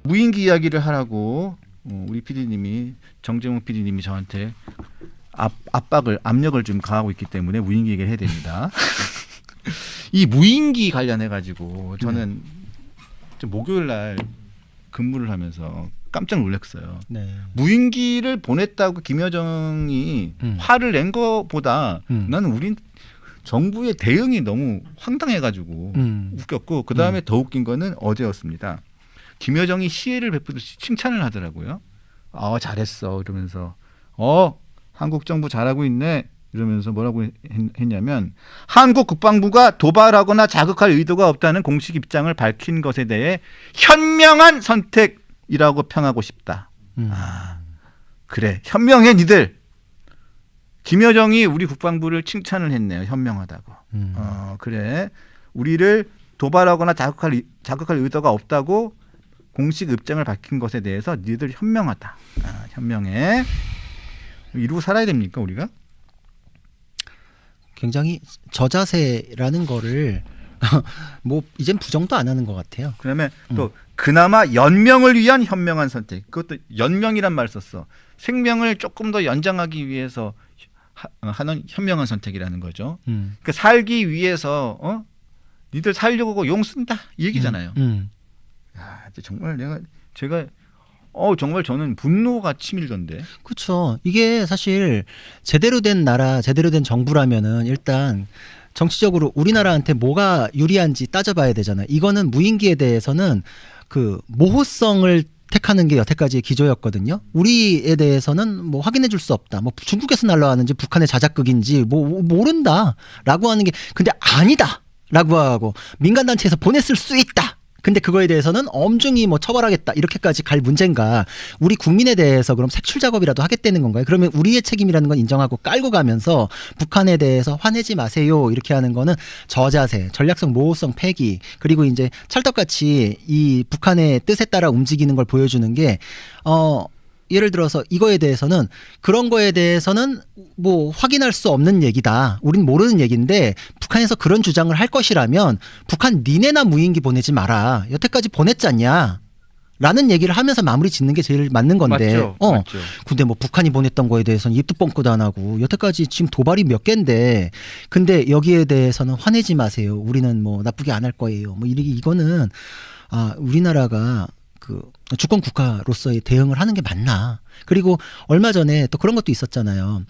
무인기 이야기를 하라고 우리 PD님이 정재용 PD님이 저한테 압력을 좀 가하고 있기 때문에 무인기 얘기를 해야 됩니다. 이 무인기 관련해 가지고 저는 좀 목요일 날 근무를 하면서 깜짝 놀랐어요. 네. 무인기를 보냈다고 김여정이 화를 낸 것보다 나는 우리 정부의 대응이 너무 황당해가지고 웃겼고 그 다음에 더 웃긴 거는 어제였습니다. 김여정이 시혜를 베푸듯이 칭찬을 하더라고요. 잘했어 이러면서 한국 정부 잘하고 있네 이러면서 뭐라고 했냐면 한국 국방부가 도발하거나 자극할 의도가 없다는 공식 입장을 밝힌 것에 대해 현명한 선택이라고 평하고 싶다. 그래 현명해 니들. 김여정이 우리 국방부를 칭찬을 했네요. 현명하다고. 그래 우리를 도발하거나 자극할 의도가 없다고 공식 입장을 밝힌 것에 대해서 니들 현명하다. 현명해. 이러고 살아야 됩니까 우리가? 굉장히 저자세라는 거를 뭐 이젠 부정도 안 하는 것 같아요. 그다음에 또 그나마 연명을 위한 현명한 선택. 그것도 연명이란 말 썼어. 생명을 조금 더 연장하기 위해서 하는 현명한 선택이라는 거죠. 그러니까 살기 위해서 니들 살려고 용 쓴다 이 얘기잖아요. 정말 제가 정말 저는 분노가 치밀던데. 그렇죠. 이게 사실 제대로 된 나라, 제대로 된 정부라면은 일단 정치적으로 우리나라한테 뭐가 유리한지 따져봐야 되잖아요. 이거는 무인기에 대해서는 그 모호성을 택하는 게 여태까지의 기조였거든요. 우리에 대해서는 뭐 확인해 줄 수 없다. 뭐 중국에서 날라왔는지 북한의 자작극인지 뭐 모른다라고 하는 게 근데 아니다라고 하고 민간단체에서 보냈을 수 있다. 근데 그거에 대해서는 엄중히 뭐 처벌하겠다 이렇게까지 갈 문제인가. 우리 국민에 대해서 그럼 색출 작업이라도 하겠다는 건가요? 그러면 우리의 책임이라는 건 인정하고 깔고 가면서 북한에 대해서 화내지 마세요 이렇게 하는 거는 저자세, 전략성 모호성 폐기 그리고 이제 찰떡같이 이 북한의 뜻에 따라 움직이는 걸 보여주는 게 예를 들어서 이거에 대해서는 그런 거에 대해서는 뭐 확인할 수 없는 얘기다. 우린 모르는 얘기인데 북한에서 그런 주장을 할 것이라면 북한 니네나 무인기 보내지 마라. 여태까지 보냈잖냐. 라는 얘기를 하면서 마무리 짓는 게 제일 맞는 건데. 맞죠. 맞죠. 근데 뭐 북한이 보냈던 거에 대해서는 입도 뻥끗 안 하고 여태까지 지금 도발이 몇 개인데 근데 여기에 대해서는 화내지 마세요. 우리는 뭐 나쁘게 안 할 거예요. 뭐 이거는 우리나라가 그 주권 국가로서의 대응을 하는 게 맞나. 그리고 얼마 전에 또 그런 것도 있었잖아요.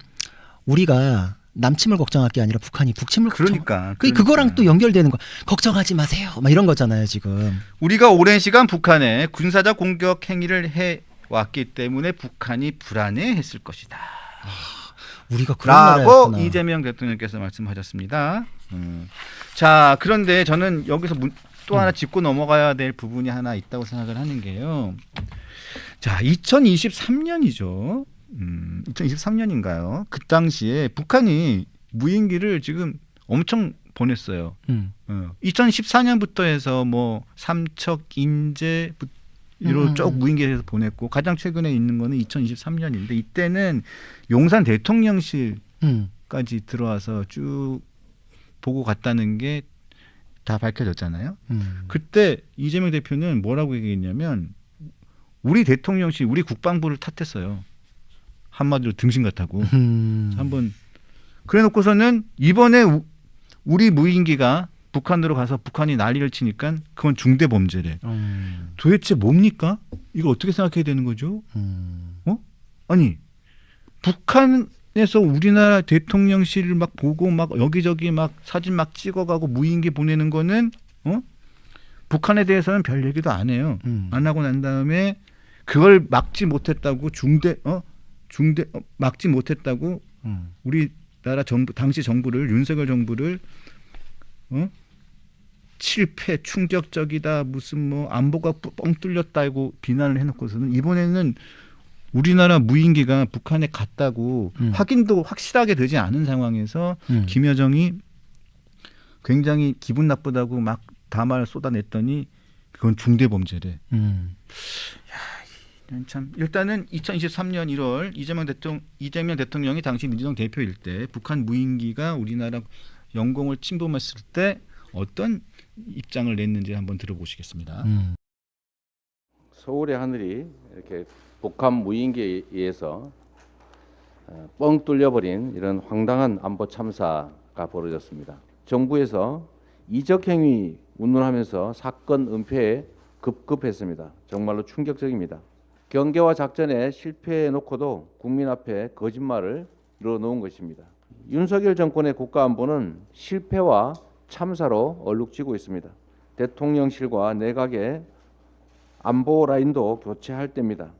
우리가 남침을 걱정할 게 아니라 북한이 북침을 그러니까. 그거랑 또 연결되는 거. 걱정하지 마세요. 막 이런 거잖아요, 지금. 우리가 오랜 시간 북한에 군사적 공격 행위를 해왔기 때문에 북한이 불안해했을 것이다. 우리가 그런 라고 나라였구나. 이재명 대통령께서 말씀하셨습니다. 자, 그런데 저는 여기서 또 하나 짚고 넘어가야 될 부분이 하나 있다고 생각을 하는 게요. 자, 2023년이죠. 2023년인가요? 그 당시에 북한이 무인기를 지금 엄청 보냈어요. 2014년부터 해서 뭐 삼척, 인제 이로 쭉 무인기에서 보냈고 가장 최근에 있는 거는 2023년인데 이때는 용산 대통령실까지 들어와서 쭉 보고 갔다는 게 다 밝혀졌잖아요. 그때 이재명 대표는 뭐라고 얘기했냐면 우리 대통령실, 우리 국방부를 탓했어요. 한마디로 등신 같다고. 한번 그래놓고서는 이번에 우리 무인기가 북한으로 가서 북한이 난리를 치니까 그건 중대 범죄래. 도대체 뭡니까? 이거 어떻게 생각해야 되는 거죠? 아니 북한에서 우리나라 대통령실을 막 보고 막 여기저기 막 사진 막 찍어가고 무인기 보내는 거는 북한에 대해서는 별 얘기도 안 해요. 안 하고 난 다음에 그걸 막지 못했다고 막지 못했다고 우리나라 정부 당시 정부를 윤석열 정부를 실패 충격적이다 무슨 뭐 안보가 뻥 뚫렸다고 비난을 해놓고서는 이번에는 우리나라 무인기가 북한에 갔다고 확인도 확실하게 되지 않은 상황에서 김여정이 굉장히 기분 나쁘다고 막 담화를 쏟아냈더니 그건 중대 범죄래. 참 일단은 2023년 1월 이재명 대통령이 당시 민주당 대표일 때 북한 무인기가 우리나라 영공을 침범했을 때 어떤 입장을 냈는지 한번 들어보시겠습니다. 서울의 하늘이 이렇게 북한 무인기에 의해서 뻥 뚫려버린 이런 황당한 안보 참사가 벌어졌습니다. 정부에서 이적 행위 운운하면서 사건 은폐에 급급했습니다. 정말로 충격적입니다. 경계와 작전에 실패해 놓고도 국민 앞에 거짓말을 늘어놓은 것입니다. 윤석열 정권의 국가안보는 실패와 참사로 얼룩지고 있습니다. 대통령실과 내각의 안보 라인도 교체할 때입니다.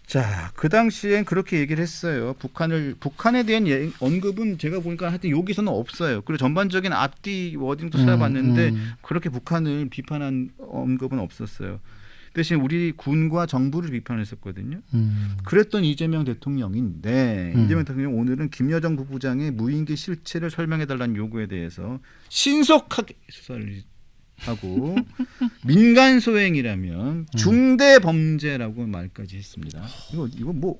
자, 그 당시엔 그렇게 얘기를 했어요. 북한에 대한 언급은 제가 보니까 하여튼 여기서는 없어요. 그리고 전반적인 앞뒤 워딩도 찾아봤는데 그렇게 북한을 비판한 언급은 없었어요. 대신 우리 군과 정부를 비판했었거든요. 그랬던 이재명 대통령인데 이재명 대통령 오늘은 김여정 부부장의 무인기 실체를 설명해달라는 요구에 대해서 신속하게 수사를 하고 민간 소행이라면 중대 범죄라고 말까지 했습니다. 이거 뭐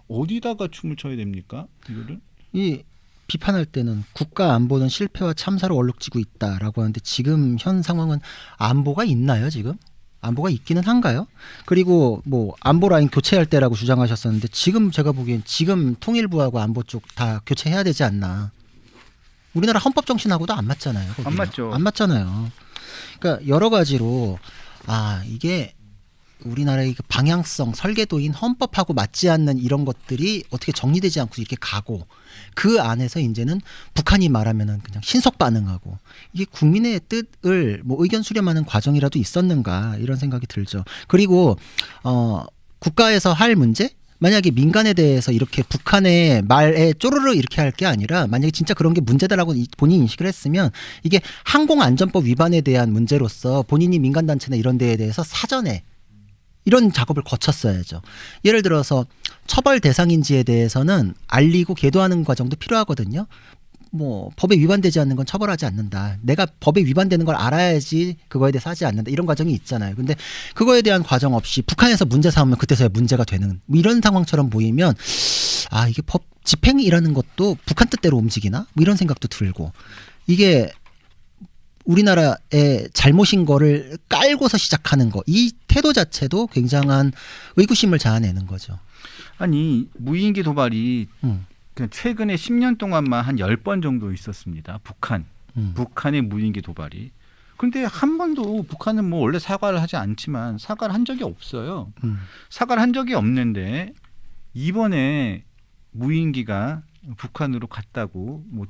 어디다가 춤을 춰야 됩니까? 이거를 이 비판할 때는 국가 안보는 실패와 참사로 얼룩지고 있다라고 하는데 지금 현 상황은 안보가 있나요? 지금 안보가 있기는 한가요? 그리고 뭐 안보 라인 교체할 때라고 주장하셨었는데 지금 제가 보기엔 지금 통일부하고 안보 쪽 다 교체해야 되지 않나? 우리나라 헌법 정신하고도 안 맞잖아요. 거기는. 안 맞죠. 안 맞잖아요. 그러니까 여러 가지로 이게 우리나라의 그 방향성 설계도인 헌법하고 맞지 않는 이런 것들이 어떻게 정리되지 않고 이렇게 가고 그 안에서 이제는 북한이 말하면은 그냥 신속 반응하고 이게 국민의 뜻을 뭐 의견 수렴하는 과정이라도 있었는가 이런 생각이 들죠. 그리고 국가에서 할 문제 만약에 민간에 대해서 이렇게 북한의 말에 쪼르르 이렇게 할 게 아니라 만약에 진짜 그런 게 문제다라고 본인이 인식을 했으면 이게 항공안전법 위반에 대한 문제로서 본인이 민간단체나 이런 데에 대해서 사전에 이런 작업을 거쳤어야죠. 예를 들어서 처벌 대상인지에 대해서는 알리고 계도하는 과정도 필요하거든요. 뭐 법에 위반되지 않는 건 처벌하지 않는다. 내가 법에 위반되는 걸 알아야지 그거에 대해서 하지 않는다. 이런 과정이 있잖아요. 근데 그거에 대한 과정 없이 북한에서 문제 삼으면 그때서야 문제가 되는 뭐 이런 상황처럼 보이면 이게 법 집행이라는 것도 북한 뜻대로 움직이나? 뭐 이런 생각도 들고 이게 우리나라의 잘못인 거를 깔고서 시작하는 거. 이 태도 자체도 굉장한 의구심을 자아내는 거죠. 아니 무인기 도발이 그냥 최근에 10년 동안만 한 10번 정도 있었습니다. 북한의 무인기 도발이. 그런데 한 번도 북한은 뭐 원래 사과를 하지 않지만 사과를 한 적이 없어요. 사과를 한 적이 없는데 이번에 무인기가 북한으로 갔다고 뭐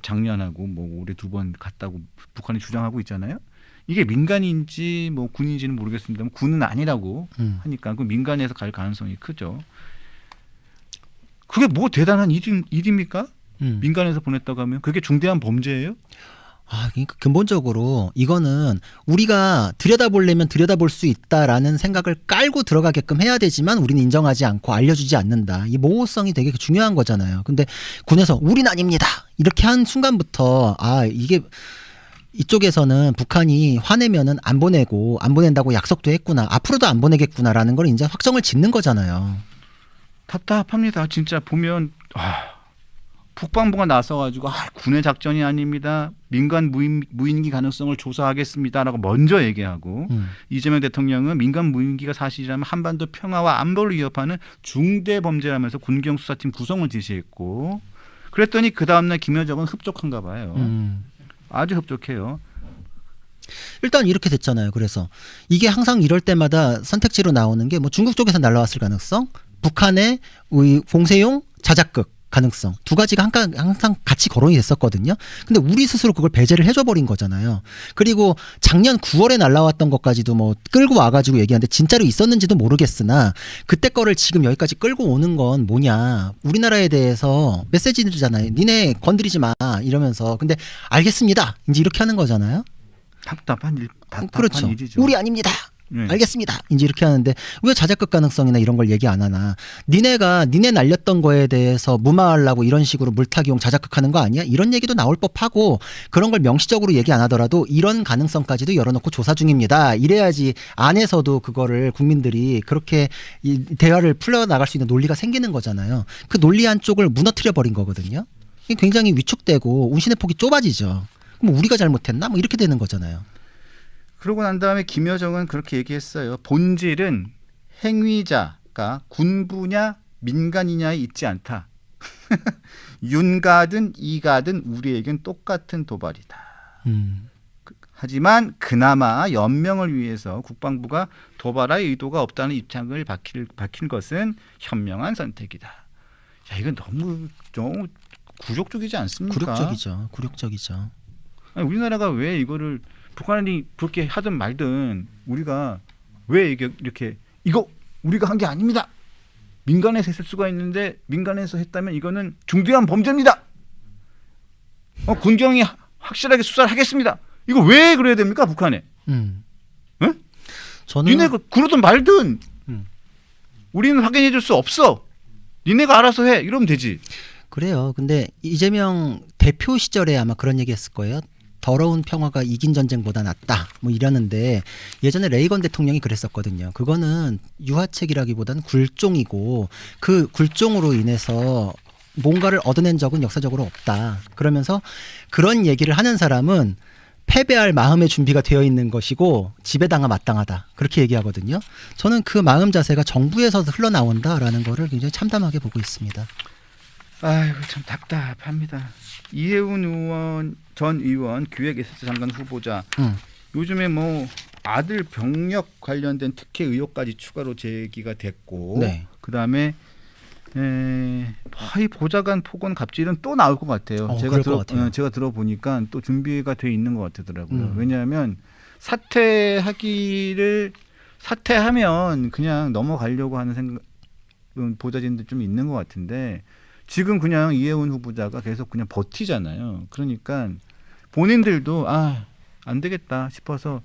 작년하고 뭐 올해 2번 갔다고 북한이 주장하고 있잖아요. 이게 민간인지 뭐 군인지는 모르겠습니다만 군은 아니라고 하니까 그 민간에서 갈 가능성이 크죠. 그게 뭐 대단한 일입니까? 민간에서 보냈다고 하면 그게 중대한 범죄예요? 그러니까 근본적으로 이거는 우리가 들여다보려면 들여다볼 수 있다라는 생각을 깔고 들어가게끔 해야 되지만 우리는 인정하지 않고 알려주지 않는다. 이 모호성이 되게 중요한 거잖아요. 근데 군에서 우린 아닙니다. 이렇게 한 순간부터 이게 이쪽에서는 북한이 화내면은 안 보낸다고 약속도 했구나. 앞으로도 안 보내겠구나라는 걸 이제 확정을 짓는 거잖아요. 답답합니다. 진짜 보면 국방부가 나서가지고 군의 작전이 아닙니다. 민간 무인기 가능성을 조사하겠습니다라고 먼저 얘기하고 이재명 대통령은 민간 무인기가 사실이라면 한반도 평화와 안보를 위협하는 중대 범죄라면서 군경 수사팀 구성을 지시했고 그랬더니 그 다음날 김여정은 흡족한가 봐요. 아주 흡족해요. 일단 이렇게 됐잖아요. 그래서 이게 항상 이럴 때마다 선택지로 나오는 게 뭐 중국 쪽에서 날라왔을 가능성, 북한의 공세용 자작극 가능성 두 가지가 항상 같이 거론이 됐었거든요. 근데 우리 스스로 그걸 배제를 해줘 버린 거잖아요. 그리고 작년 9월에 날라왔던 것까지도 뭐 끌고 와가지고 얘기하는데 진짜로 있었는지도 모르겠으나 그때 거를 지금 여기까지 끌고 오는 건 뭐냐. 우리나라에 대해서 메시지잖아요. 니네 건드리지 마 이러면서. 근데 알겠습니다. 이제 이렇게 하는 거잖아요. 답답한 그렇죠. 일이죠. 우리 아닙니다. 알겠습니다. 이제 이렇게 하는데 왜 자작극 가능성이나 이런 걸 얘기 안 하나. 니네 날렸던 거에 대해서 무마하려고 이런 식으로 물타기용 자작극 하는 거 아니야? 이런 얘기도 나올 법하고 그런 걸 명시적으로 얘기 안 하더라도 이런 가능성까지도 열어놓고 조사 중입니다. 이래야지 안에서도 그거를 국민들이 그렇게 이 대화를 풀어나갈 수 있는 논리가 생기는 거잖아요. 그 논리 한쪽을 무너뜨려 버린 거거든요. 이게 굉장히 위축되고 운신의 폭이 좁아지죠. 그럼 우리가 잘못했나? 뭐 이렇게 되는 거잖아요. 그러고 난 다음에 김여정은 그렇게 얘기했어요. 본질은 행위자가 군부냐 민간이냐에 있지 않다. 윤가든 이가든 우리에겐 똑같은 도발이다. 하지만 그나마 연명을 위해서 국방부가 도발할 의도가 없다는 입장을 밝힌 것은 현명한 선택이다. 야, 이건 너무 굴욕적이지 않습니까? 굴욕적이죠. 아니, 우리나라가 왜 이거를 북한이 그렇게 하든 말든 우리가 왜 이게 이렇게 이거 우리가 한 게 아닙니다. 민간에서 했을 수가 있는데 민간에서 했다면 이거는 중대한 범죄입니다. 군경이 확실하게 수사를 하겠습니다. 이거 왜 그래야 됩니까 북한에? 응? 니네가 그러든 말든 우리는 확인해 줄 수 없어. 니네가 알아서 해. 이러면 되지. 그래요. 근데 이재명 대표 시절에 아마 그런 얘기했을 거예요. 더러운 평화가 이긴 전쟁보다 낫다. 뭐 이러는데 예전에 레이건 대통령이 그랬었거든요. 그거는 유화책이라기보다는 굴종이고 그 굴종으로 인해서 뭔가를 얻어낸 적은 역사적으로 없다. 그러면서 그런 얘기를 하는 사람은 패배할 마음의 준비가 되어 있는 것이고 지배당하 마땅하다. 그렇게 얘기하거든요. 저는 그 마음 자세가 정부에서 흘러나온다라는 거를 굉장히 참담하게 보고 있습니다. 아이고 참 답답합니다. 이해운 전 의원 기획에서스 장관 후보자 요즘에 뭐 아들 병력 관련된 특혜 의혹까지 추가로 제기가 됐고 네. 그다음에 이 보좌관 폭언 갑질은 또 나올 것 같아요. 제가 들어보니까 또 준비가 돼 있는 것 같더라고요. 왜냐하면 사퇴하면 그냥 넘어가려고 하는 생각은 보좌진들 좀 있는 것 같은데 지금 그냥 이해운 후보자가 계속 그냥 버티잖아요. 그러니까 본인들도 안 되겠다 싶어서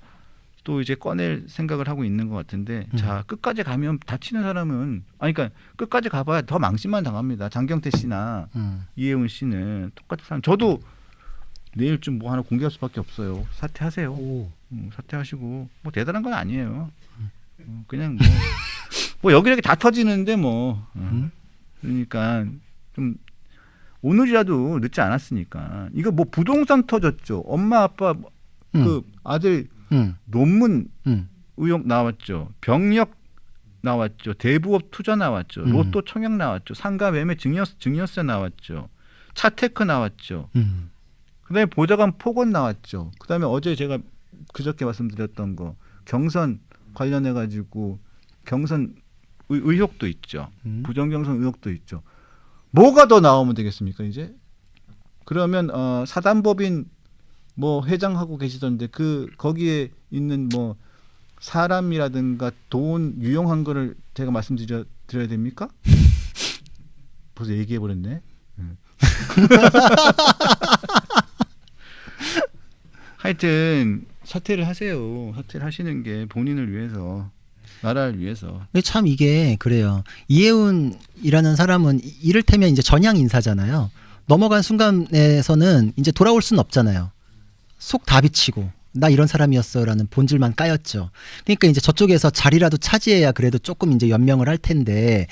또 이제 꺼낼 생각을 하고 있는 것 같은데 자 끝까지 가면 다치는 사람은 그러니까 끝까지 가봐야 더 망신만 당합니다. 장경태 씨나 이해운 씨는 똑같은 사람. 저도 내일쯤 뭐 하나 공개할 수밖에 없어요. 사퇴하세요. 사퇴하시고 뭐 대단한 건 아니에요. 그냥 뭐 여기저기 다 터지는데 뭐 그러니까 좀 오늘이라도 늦지 않았으니까 이거 뭐 부동산 터졌죠. 엄마 아빠 그 아들 논문 의혹 나왔죠. 병력 나왔죠. 대부업 투자 나왔죠. 로또 청약 나왔죠. 상가 매매 증여세 나왔죠. 차테크 나왔죠. 그다음에 보좌관 폭언 나왔죠. 그다음에 어제 제가 그저께 말씀드렸던 거 경선 관련해 가지고 경선 의혹도 있죠. 부정경선 의혹도 있죠. 뭐가 더 나오면 되겠습니까 이제? 그러면 사단법인 뭐 회장하고 계시던데 거기에 있는 뭐 사람이라든가 돈 유용한 거를 제가 말씀드려야 됩니까? 벌써 얘기해 버렸네. 하여튼 사퇴를 하세요. 사퇴를 하시는 게 본인을 위해서, 나라를 위해서. 참 이게 그래요. 이해운이라는 사람은 이를테면 이제 전향 인사잖아요. 넘어간 순간에서는 이제 돌아올 수는 없잖아요. 속 다 비치고 나 이런 사람이었어라는 본질만 까였죠. 그러니까 이제 저쪽에서 자리라도 차지해야 그래도 조금 이제 연명을 할 텐데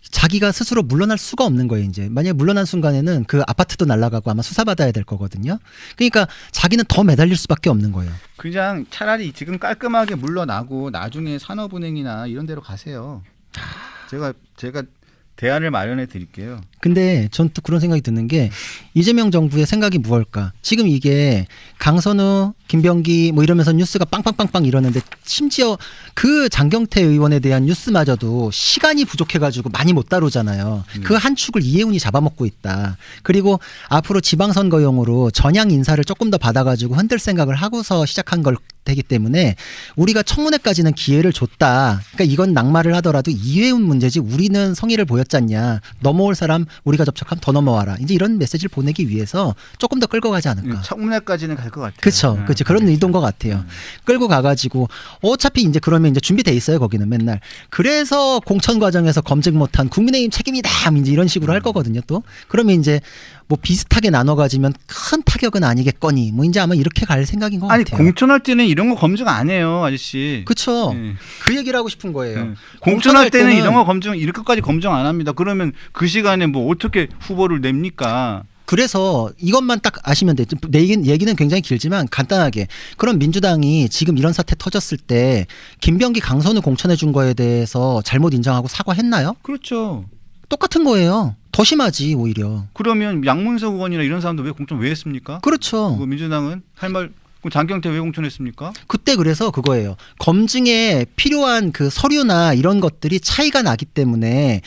자기가 스스로 물러날 수가 없는 거예요. 이제 만약에 물러난 순간에는 그 아파트도 날아가고 아마 수사받아야 될 거거든요. 그러니까 자기는 더 매달릴 수밖에 없는 거예요. 그냥 차라리 지금 깔끔하게 물러나고 나중에 산업은행이나 이런 데로 가세요. 제가 대안을 마련해 드릴게요. 근데 전 또 그런 생각이 드는 게 이재명 정부의 생각이 무엇일까? 지금 이게 강선우, 김병기 뭐 이러면서 뉴스가 빵빵빵빵 이러는데 심지어 그 장경태 의원에 대한 뉴스마저도 시간이 부족해가지고 많이 못 다루잖아요. 그 한 축을 이해운이 잡아먹고 있다. 그리고 앞으로 지방선거용으로 전향 인사를 조금 더 받아가지고 흔들 생각을 하고서 시작한 걸 되기 때문에 우리가 청문회까지는 기회를 줬다. 그러니까 이건 낙마를 하더라도 이해운 문제지 우리는 성의를 보였잖냐. 넘어올 사람 우리가 접촉하면 더 넘어와라. 이제 이런 메시지를 보내기 위해서 조금 더 끌고 가지 않을까. 청문회까지는 갈 것 같아요. 그렇죠. 그렇죠. 그런 의도인 것 같아요. 끌고 가가지고 어차피 이제 그러면 이제 준비돼 있어요. 거기는 맨날. 그래서 공천 과정에서 검증 못한 국민의힘 책임이다. 이제 이런 식으로 할 거거든요. 또 그러면 이제 뭐 비슷하게 나눠 가지면 큰 타격은 아니겠거니. 뭐 이제 아마 이렇게 갈 생각인 것 같아요. 공천할 때는 이런 거 검증 안 해요, 아저씨. 그렇죠. 그 얘기를 하고 싶은 거예요. 공천할 때는 이런 거 이렇게까지 검증 안 합니다. 그러면 그 시간에 뭐 어떻게 후보를 냅니까? 그래서 이것만 딱 아시면 돼요. 내 얘기는 굉장히 길지만 간단하게. 그럼 민주당이 지금 이런 사태 터졌을 때 김병기 강선우 공천해 준 거에 대해서 잘못 인정하고 사과했나요? 그렇죠. 똑같은 거예요. 더 심하지 오히려. 그러면 양문석 의원이나 이런 사람들 왜 공천 왜 했습니까? 그렇죠. 그 민주당은 할 말. 그럼 장경태 왜 공천했습니까? 그때 그래서 그거예요. 검증에 필요한 그 서류나 이런 것들이 차이가 나기 때문에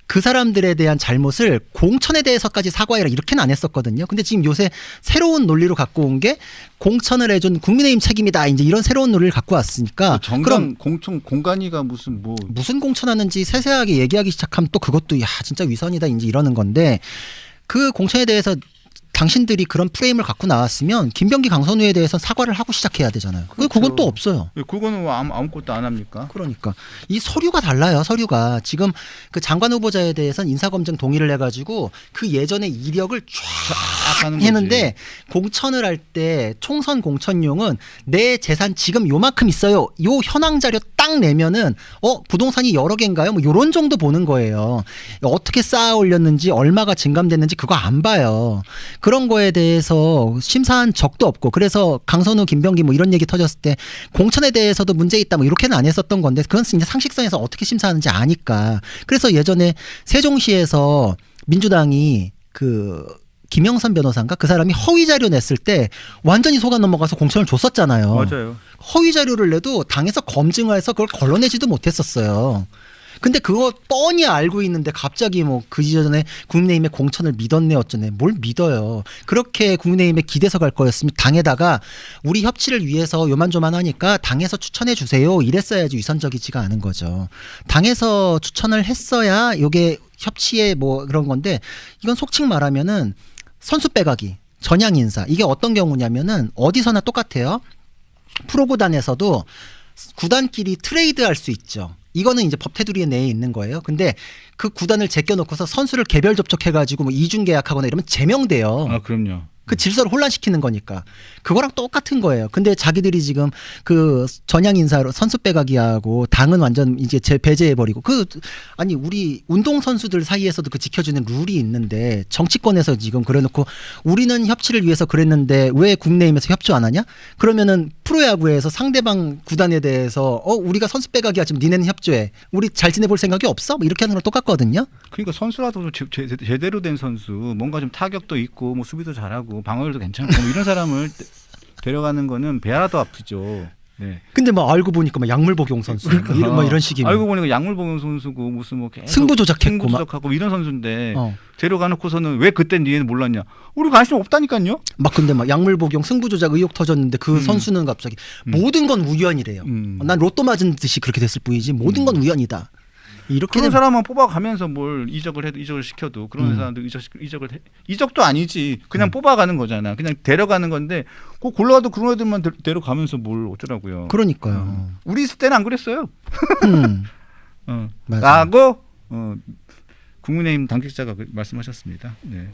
그 사람들에 대한 잘못을 공천에 대해서까지 사과해라 이렇게는 안 했었거든요. 근데 지금 요새 새로운 논리로 갖고 온 게 공천을 해준 국민의힘 책임이다. 이제 이런 새로운 논리를 갖고 왔으니까. 정당 그럼 공천 공간이가 무슨 뭐 무슨 공천하는지 세세하게 얘기하기 시작하면 또 그것도 야 진짜 위선이다 이제 이러는 건데 그 공천에 대해서 당신들이 그런 프레임을 갖고 나왔으면 김병기 강선우에 대해서 사과를 하고 시작해야 되잖아요. 그렇죠. 그건 또 없어요. 왜 그거는 왜 아무것도 안 합니까? 그러니까 이 서류가 달라요. 서류가 지금 그 장관 후보자에 대해서는 인사검증 동의를 해가지고 그 예전의 이력을 쫙 하는 거지. 했는데 공천을 할 때 총선 공천용은 내 재산 지금 요만큼 있어요. 요 현황 자료 딱 내면은 부동산이 여러 개인가요? 뭐 요런 정도 보는 거예요. 어떻게 쌓아 올렸는지 얼마가 증감됐는지 그거 안 봐요. 그런 거에 대해서 심사한 적도 없고 그래서 강선우 김병기 뭐 이런 얘기 터졌을 때 공천에 대해서도 문제 있다 뭐 이렇게는 안 했었던 건데 그건 이제 상식선에서 어떻게 심사하는지 아니까 그래서 예전에 세종시에서 민주당이 그 김영선 변호사인가 그 사람이 허위 자료 냈을 때 완전히 속아 넘어가서 공천을 줬었잖아요. 맞아요. 허위 자료를 내도 당에서 검증해서 그걸 걸러내지도 못했었어요. 근데 그거 뻔히 알고 있는데 갑자기 뭐 그 이전에 국민의힘의 공천을 믿었네 어쩌네 뭘 믿어요. 그렇게 국민의힘에 기대서 갈 거였으면 당에다가 우리 협치를 위해서 요만조만하니까 당에서 추천해 주세요 이랬어야지 위선적이지가 않은 거죠. 당에서 추천을 했어야 요게 협치의 뭐 그런 건데 이건 속칭 말하면은 선수 빼가기 전향 인사 이게 어떤 경우냐면은 어디서나 똑같아요. 프로구단에서도 구단끼리 트레이드할 수 있죠. 이거는 이제 법 테두리 내에 있는 거예요. 근데 그 구단을 제껴놓고서 선수를 개별 접촉해가지고 뭐 이중 계약하거나 이러면 제명돼요. 아 그럼요. 그 질서를 혼란시키는 거니까 그거랑 똑같은 거예요. 근데 자기들이 지금 그 전향 인사로 선수 빼가기하고 당은 완전 이제 배제해 버리고 아니 우리 운동 선수들 사이에서도 그 지켜주는 룰이 있는데 정치권에서 지금 그래놓고 우리는 협치를 위해서 그랬는데 왜 국내임에서 협조 안 하냐? 그러면은 프로야구에서 상대방 구단에 대해서 우리가 선수 빼가기 하지만 니네는 협조해. 우리 잘 지내볼 생각이 없어? 뭐 이렇게 하는 거랑 똑같거든요. 그러니까 선수라도 제대로 된 선수, 뭔가 좀 타격도 있고, 뭐 수비도 잘하고, 방어율도 괜찮고, 뭐 이런 사람을 데려가는 거는 배라도 아프죠. 네. 근데 뭐 알고 보니까 막 약물 복용 선수, 이런 식이면 알고 보니까 약물 복용 선수고 무슨 뭐 계속 승부 조작했고 조작하고 이런 선수인데 데려가놓고서는 왜 그때 니네는 몰랐냐? 우리 관심 없다니까요. 막 근데 막 약물 복용, 승부 조작 의혹 터졌는데 그 선수는 갑자기 모든 건 우연이래요. 난 로또 맞은 듯이 그렇게 됐을 뿐이지 모든 건 우연이다. 이렇게 그런 사람만 뽑아가면서 뭘 이적을 시켜도 그런 사람들 이적도 아니지 그냥 뽑아가는 거잖아. 그냥 데려가는 건데 꼭 골라도 그런 애들만 데려가면서 뭘 어쩌라고요. 그러니까요. 우리 있을 때는 안 그랬어요. 맞아. 라고 국민의힘 당직자가 말씀하셨습니다. 네.